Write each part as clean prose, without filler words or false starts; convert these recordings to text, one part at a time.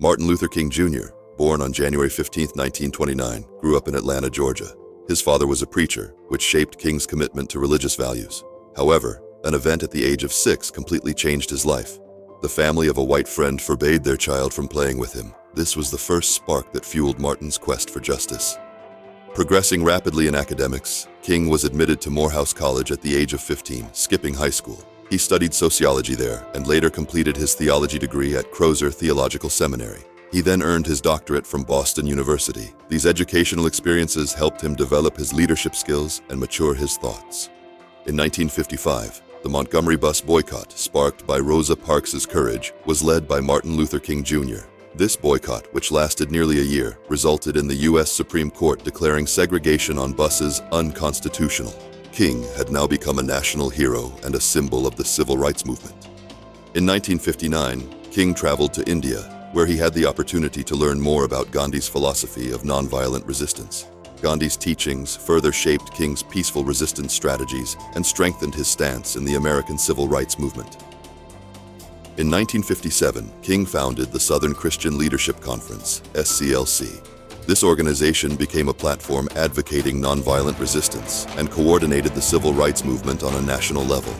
Martin Luther King Jr., born on January 15, 1929, grew up in Atlanta, Georgia. His father was a preacher, which shaped King's commitment to religious values. However, an event at the age of 6 completely changed his life. The family of a white friend forbade their child from playing with him. This was the first spark that fueled Martin's quest for justice. Progressing rapidly in academics, King was admitted to Morehouse College at the age of 15, skipping high school. He studied sociology there and later completed his theology degree at Crozer Theological Seminary. He then earned his doctorate from Boston University. These educational experiences helped him develop his leadership skills and mature his thoughts. In 1955, the Montgomery Bus Boycott, sparked by Rosa Parks' courage, was led by Martin Luther King Jr. This boycott, which lasted nearly a year, resulted in the U.S. Supreme Court declaring segregation on buses unconstitutional. King had now become a national hero and a symbol of the civil rights movement. In 1959, King traveled to India, where he had the opportunity to learn more about Gandhi's philosophy of nonviolent resistance. Gandhi's teachings further shaped King's peaceful resistance strategies and strengthened his stance in the American civil rights movement. In 1957, King founded the Southern Christian Leadership Conference, SCLC. This organization became a platform advocating nonviolent resistance and coordinated the civil rights movement on a national level.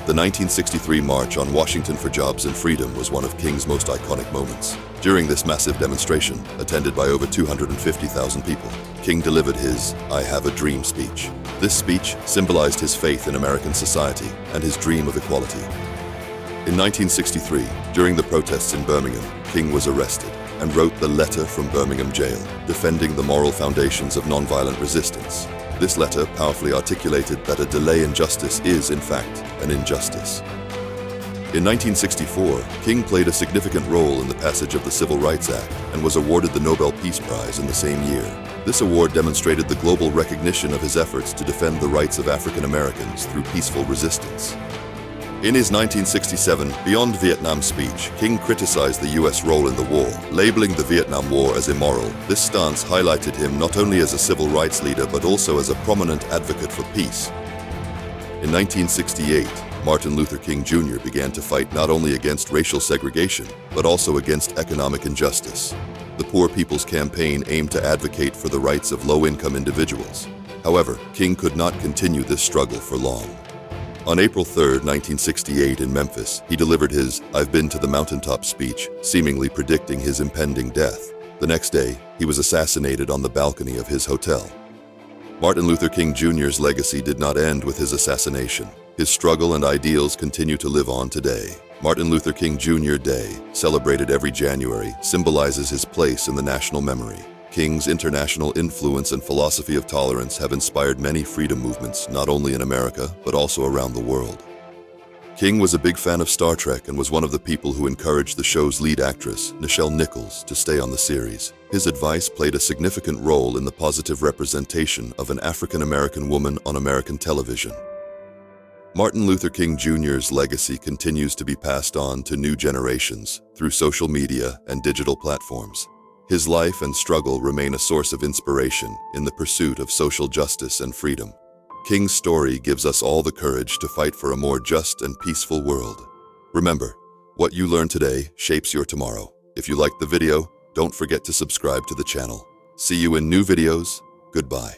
The 1963 March on Washington for Jobs and Freedom was one of King's most iconic moments. During this massive demonstration, attended by over 250,000 people, King delivered his "I Have a Dream" speech. This speech symbolized his faith in American society and his dream of equality. In 1963, during the protests in Birmingham, King was arrested and wrote the Letter from Birmingham Jail, defending the moral foundations of nonviolent resistance. This letter powerfully articulated that a delay in justice is, in fact, an injustice. In 1964, King played a significant role in the passage of the Civil Rights Act and was awarded the Nobel Peace Prize in the same year. This award demonstrated the global recognition of his efforts to defend the rights of African Americans through peaceful resistance. In his 1967 Beyond Vietnam speech, King criticized the U.S. role in the war, labeling the Vietnam War as immoral. This stance highlighted him not only as a civil rights leader but also as a prominent advocate for peace. In 1968, Martin Luther King Jr. began to fight not only against racial segregation, but also against economic injustice. The Poor People's Campaign aimed to advocate for the rights of low-income individuals. However, King could not continue this struggle for long. On April 3, 1968, in Memphis, he delivered his "I've Been to the Mountaintop" speech, seemingly predicting his impending death. The next day, he was assassinated on the balcony of his hotel. Martin Luther King Jr.'s legacy did not end with his assassination. His struggle and ideals continue to live on today. Martin Luther King Jr. Day, celebrated every January, symbolizes his place in the national memory. King's international influence and philosophy of tolerance have inspired many freedom movements, not only in America, but also around the world. King was a big fan of Star Trek and was one of the people who encouraged the show's lead actress, Nichelle Nichols, to stay on the series. His advice played a significant role in the positive representation of an African American woman on American television. Martin Luther King Jr.'s legacy continues to be passed on to new generations through social media and digital platforms. His life and struggle remain a source of inspiration in the pursuit of social justice and freedom. King's story gives us all the courage to fight for a more just and peaceful world. Remember, what you learn today shapes your tomorrow. If you liked the video, don't forget to subscribe to the channel. See you in new videos. Goodbye.